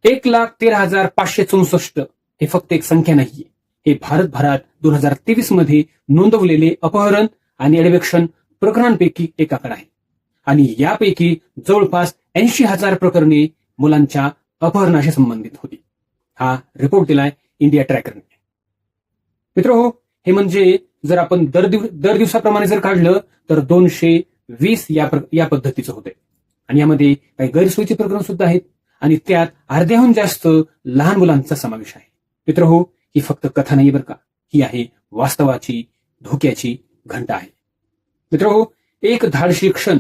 1,13,564 हे फक्त एक संख्या नाहीये. हे भारतभरात 2023 मध्ये नोंदवलेले अपहरण आणि अडवक्षण प्रकरणांपैकी एक आकडा आहे. आणि यापैकी जवळपास 80,000 प्रकरणे मुलांच्या अपहरणाशी संबंधित होती. हा रिपोर्ट दिलाय इंडिया ट्रॅकरने. मित्रहो, हे म्हणजे जर आपण दर दिवसाप्रमाणे जर काढलं तर 220 या पद्धतीचं होतंय. आणि यामध्ये काही गैरसोयीची प्रकरण सुद्धा आहेत आणि त्यात अर्ध्याहून जास्त लहान मुलांचा समावेश आहे. मित्रहो, ही फक्त कथा नाही बरं का, ही आहे वास्तवाची धोक्याची घंटा आहे. मित्रहो, एक धाडसी क्षण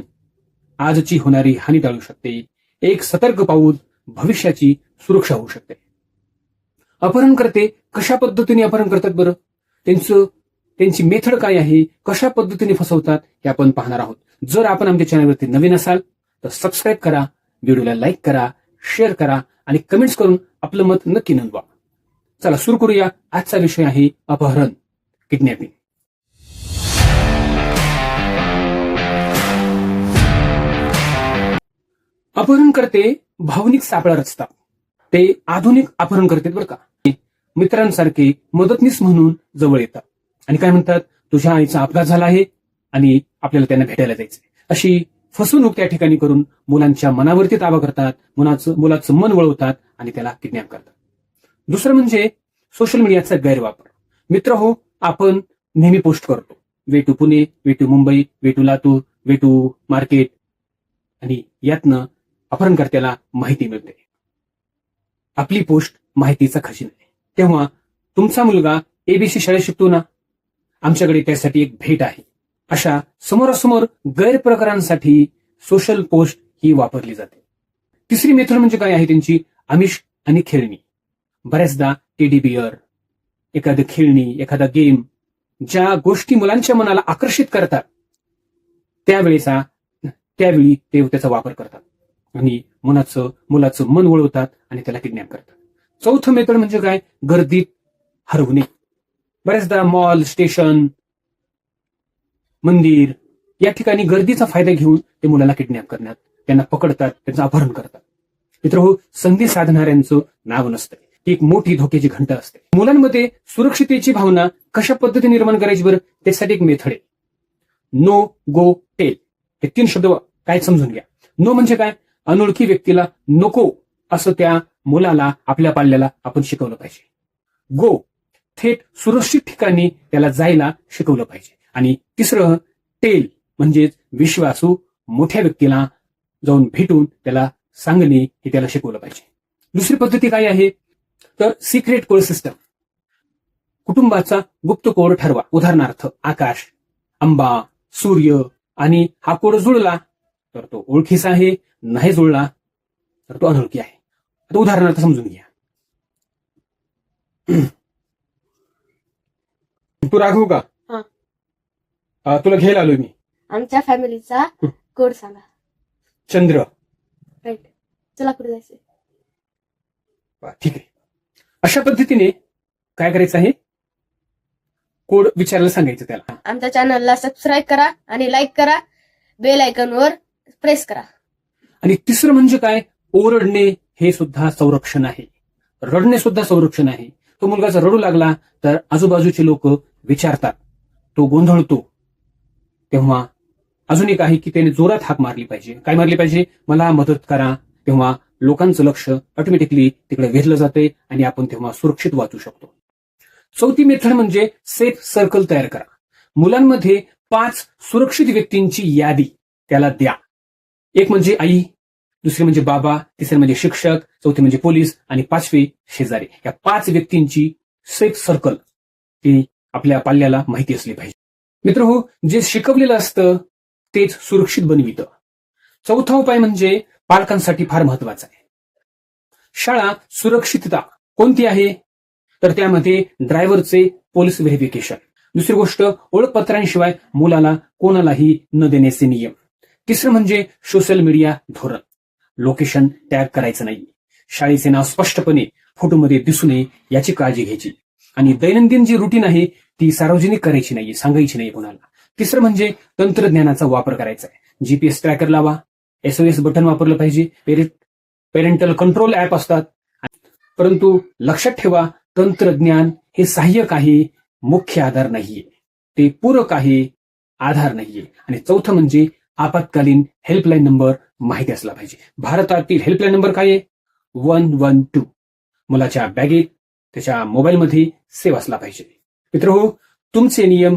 आजची होणारी हानी टाळू शकते. एक सतर्क पाऊल भविष्याची सुरक्षा होऊ शकते. अपहरणकर्ते कशा पद्धतीने अपहरण करतात बरं, त्यांची मेथड काय आहे, कशा पद्धतीने फसवतात हे आपण पाहणार आहोत. जर आपण आमच्या चॅनलवरती नवीन असाल तर सबस्क्राईब करा, व्हिडिओला लाईक करा, शेअर करा आणि कमेंट्स करून आपलं मत नक्की नोंदवा. चला सुरू करूया. आजचा विषय आहे अपहरण, किडनॅपिंग. अपहरणकर्ते भावनिक सापळा रचतात. ते आधुनिक अपहरण करतात बरं का. मित्रांसारखे मदतनीस म्हणून जवळ येतात आणि काय म्हणतात, तुझ्या आईचा अपघात झाला आहे आणि आपल्याला त्यांना भेटायला जायचंय, अशी फसवणूक त्या ठिकाणी करून मुलांच्या मनावरती ताबा करतात, मुलाचं मन वळवतात आणि त्याला किडनॅप करतात. दुसरं म्हणजे सोशल मीडियाचा गैरवापर. मित्र हो, आपण नेहमी पोस्ट करतो, way to Pune, way to Mumbai, way to Latur, way to market, आणि यातनं अपहरणकर्त्याला माहिती मिळते. आपली पोस्ट माहितीचा खजिना आहे. तेव्हा तुमचा मुलगा एबीसी शाळेत शिकतो ना, आमच्याकडे त्यासाठी एक भेट आहे. अशा समोरासमोर गैरप्रकारांसाठी सोशल पोस्ट ही वापरली जाते. तिसरी मेथड म्हणजे काय आहे त्यांची, आमिष आणि खेळणी. बऱ्याचदा टेडी बिअर, एखादं खेळणी, एखादा गेम, ज्या गोष्टी मुलांच्या मनाला आकर्षित करतात त्यावेळी ते त्याचा वापर करतात आणि मुलाचं मन वळवतात आणि त्याला किडनॅप करतात. चौथं मेथड म्हणजे काय, गर्दीत हरवणे. बऱ्याचदा मॉल, स्टेशन, मंदिर या ठिकाणी गर्दीचा फायदा घेऊन ते मुलाला किडनॅप करण्यात, त्यांना पकडतात, त्यांचं अपहरण करतात. मित्रहो, संधी साधणाऱ्यांचं नाव नसतं. ती एक मोठी धोक्याची घंटा असते. मुलांमध्ये सुरक्षितेची भावना कशा पद्धतीने निर्माण करायची बरं, त्यासाठी एक मेथड आहे, नो गो टेल. हे 3 शब्द काय समजून घ्या. नो म्हणजे काय, अनोळखी व्यक्तीला नको असं त्या मुलाला, आपल्या पाल्याला आपण शिकवलं पाहिजे. गो, थेट सुरक्षित ठिकाणी त्याला जायला शिकवलं पाहिजे. आणि तिसरं टेल म्हणजे विश्वासू मोठ्या व्यक्तीला जाऊन भेटून त्याला सांगणे हे त्याला शिकवलं पाहिजे. दुसरी पद्धती काय आहे तर सिक्रेट कोड सिस्टम. कुटुंबाचा गुप्त कोड ठरवा. उदाहरणार्थ आकाश, अंबा, सूर्य, आणि हा कोड जुळला तर तो ओळखीचा आहे, नाही जुळला तर तो अनोळखी आहे. आता उदाहरणार्थ समजून घ्या. तू राघव का? तुला घ्यायला आलोय मी. आमच्या फॅमिलीचा कोड सांगा. चंद्र. राईट. चला कुठे जायचंय? ठीक आहे. अशा पद्धतीने काय करायचं आहे, कोड विचारायला सांगायचं त्याला. आमच्या चॅनलला सबस्क्राईब करा आणि लाईक करा, बेल आयकॉनवर प्रेस करा. आणि तिसरं म्हणजे काय, ओरडणे हे सुद्धा संरक्षण आहे. रडणे सुद्धा संरक्षण आहे. तो मुलगा जर रडू लागला तर आजूबाजूचे लोक विचारतात, तो गोंधळतो. तेव्हा अजून एक आहे की त्याने जोरात हाक मारली पाहिजे. काय मारली पाहिजे, मला मदत करा. तेव्हा लोकांचं लक्ष ऑटोमॅटिकली तिकडे वेधलं जाते आणि आपण तेव्हा सुरक्षित वाचू शकतो. चौथी मेथड म्हणजे सेफ सर्कल तयार करा. मुलांमध्ये 5 सुरक्षित व्यक्तींची यादी त्याला द्या. एक म्हणजे आई, दुसरी म्हणजे बाबा, तिसरे म्हणजे शिक्षक, चौथी म्हणजे पोलीस आणि 5वी शेजारी. या 5 व्यक्तींची सेफ सर्कल ती आपल्या पाल्याला माहिती असली पाहिजे. मित्र हो, जे शिकवलेलं असतं तेच सुरक्षित बनवितं. चौथा उपाय म्हणजे पालकांसाठी फार महत्वाचा आहे. शाळा सुरक्षितता कोणती आहे तर त्यामध्ये ड्रायव्हरचे पोलीस व्हेरिफिकेशन. दुसरी गोष्ट, ओळखपत्रांशिवाय मुलाला कोणालाही न देण्याचे नियम. तिसरं म्हणजे सोशल मीडिया धोरण. लोकेशन टॅग करायचं नाही. शाळेचे नाव स्पष्टपणे फोटोमध्ये दिसू नये याची काळजी घ्यायची. आणि दैनंदिन जी रुटीन आहे ती सार्वजनिक करायची नाही, सांगायची नाही कोणाला. तिसरं म्हणजे तंत्रज्ञानाचा वापर करायचा आहे. जीपीएस ट्रॅकर लावा, SOS बटन वापरलं पाहिजे, पेरेंटल कंट्रोल ऍप असतात परंतु लक्षात ठेवा, तंत्रज्ञान हे सहाय्यक आहे, मुख्य आधार नाहीये. ते पूरक आहे, आधार नाहीये. आणि चौथं म्हणजे आपत्कालीन हेल्पलाईन नंबर माहिती असला पाहिजे. भारतातील हेल्पलाईन नंबर काय आहे? 112. मुलाच्या बॅगेत, त्याच्या मोबाईलमध्ये सेव्ह असला पाहिजे. मित्रहो, तुमचे नियम,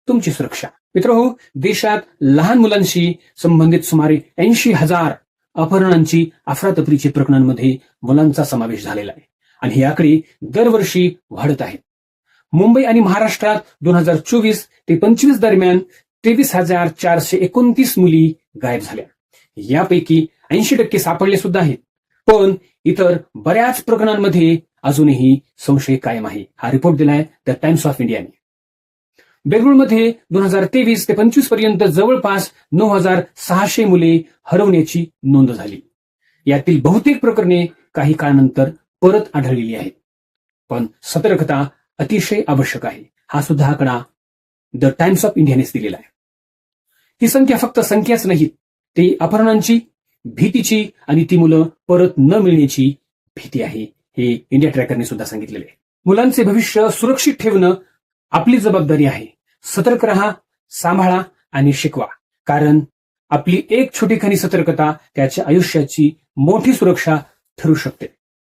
तुमची सुरक्षा. मित्रहो, देशात लहान मुलांशी संबंधित सुमारे 80,000 अपहरणांची, अफरातफरीची प्रकरणांमध्ये मुलांचा समावेश झालेला आहे. आणि हे आकडे दरवर्षी वाढत आहेत. मुंबई आणि महाराष्ट्रात 2024 ते 25 दरम्यान 23,429 मुली गायब झाल्या. यापैकी 80% सापडले सुद्धा आहेत. पण इतर बऱ्याच प्रकरणांमध्ये अजूनही संशय कायम आहे. हा रिपोर्ट दिलाय द टाइम्स ऑफ इंडियाने. बेंगळुरूमध्ये 2023 ते 25 पर्यंत जवळपास 9,600 मुले हरवण्याची नोंद झाली. यातील बहुतेक प्रकरणे काही काळानंतर परत आढळलेली आहेत. पण सतर्कता अतिशय आवश्यक आहे. हा सुद्धा आकडा द टाइम्स ऑफ इंडियानेच दिलेला आहे. ही संख्या फक्त संख्याच नाही, ती अपहरणांची, भीतीची आणि ती मुलं परत न मिळण्याची भीती आहे. हे इंडिया ट्रॅकरने सुद्धा सांगितलेले आहे. मुलांचे भविष्य सुरक्षित ठेवणं आपली जबाबदारी आहे. सतर्क रहा, सांभाळा आणि शिकवा. कारण आपली एक छोटीखानी सतर्कता त्याच्या आयुष्याची मोठी सुरक्षा ठरू शकते.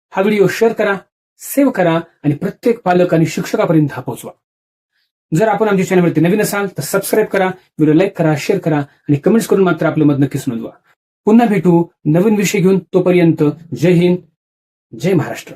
हा व्हिडिओ शेअर करा, सेव्ह करा आणि प्रत्येक पालक आणि शिक्षकापर्यंत हा पोहोचवा. जर आपण आमच्या चॅनलवरती नवीन असाल तर सबस्क्राईब करा, व्हिडिओ लाईक करा, शेअर करा आणि कमेंट्स करून मात्र आपलं मत नक्कीच नोंदवा. पुन्हा भेटू नवीन विषय घेऊन. तोपर्यंत जय हिंद, जय महाराष्ट्र.